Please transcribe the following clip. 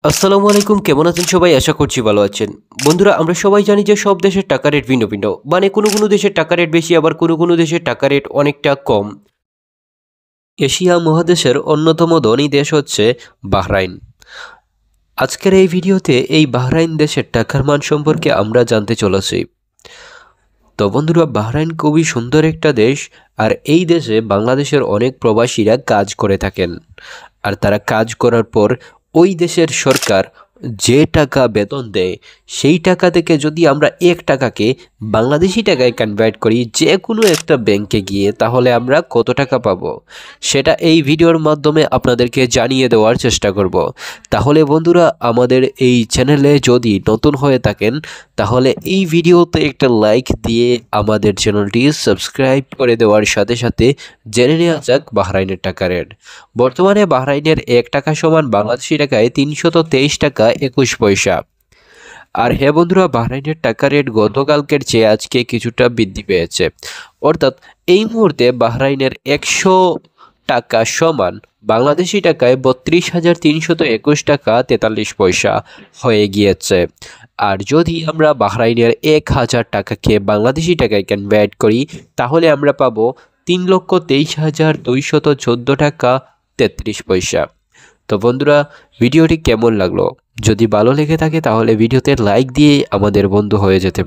আসসালামু আলাইকুম, কেমন আছেন সবাই? আশা করছি ভালো আছেন। বন্ধুরা, আমরা সবাই জানি যে সব দেশের টাকা রেট ভিন্ন ভিন্ন। মানে কোনো দেশের টাকা রেট বেশি, আবার কোনো দেশের টাকা রেট অনেকটা কম। এশিয়া মহাদেশের অন্যতম ধনী দেশ হচ্ছে বাহরাইন। আজকের এই ভিডিওতে এই বাহরাইন দেশের টাকার মান সম্পর্কে আমরা জানতে চলেছি। তো বন্ধুরা, বাহরাইন খুবই সুন্দর একটা দেশ, আর এই দেশে বাংলাদেশের অনেক প্রবাসীরা কাজ করে থাকেন। আর তারা কাজ করার পর ওই দেশের সরকার যে টাকা বেতন দেয়, সেই টাকা থেকে যদি আমরা 1 টাকাকে বাংলাদেশি টাকায় কনভার্ট করি যে কোনো একটা ব্যাংকে গিয়ে, তাহলে আমরা কত টাকা পাবো সেটা এই ভিডিওর মাধ্যমে আপনাদেরকে জানিয়ে দেওয়ার চেষ্টা করব। তাহলে বন্ধুরা, আমাদের এই চ্যানেলে যদি নতুন হয়ে থাকেন, তাহলে এই ভিডিওতে একটা লাইক দিয়ে আমাদের চ্যানেলটি সাবস্ক্রাইব করে দেওয়ার সাথে সাথে জেনে নেওয়া যাক বাহরাইনের টাকা রেট। বর্তমানে বাহরাইনের 1 টাকা সমান বাংলাদেশি টাকায় 323 টাকা 21 পয়সা। আর হ্যাঁ বন্ধুরা, বাহরাইনের টাকা রেট গতকালকের চেয়ে আজকে কিছুটা বৃদ্ধি পেয়েছে। অর্থাৎ এই মুহূর্তে বাহরাইনের 100 টাকা সমান বাংলাদেশি টাকায় 32,321 টাকা 43 পয়সা হয়ে গিয়েছে। আর যদি আমরা বাহরাইনের 1,000 টাকাকে বাংলাদেশি টাকায় কনভার্ট করি, তাহলে আমরা পাবো 3,23,214 টাকা 33 পয়সা। তো বন্ধুরা, ভিডিওটি কেমন লাগলো? যদি ভালো লেগে থাকে তাহলে ভিডিওতে লাইক দিয়ে আমাদের বন্ধু হয়ে যেতে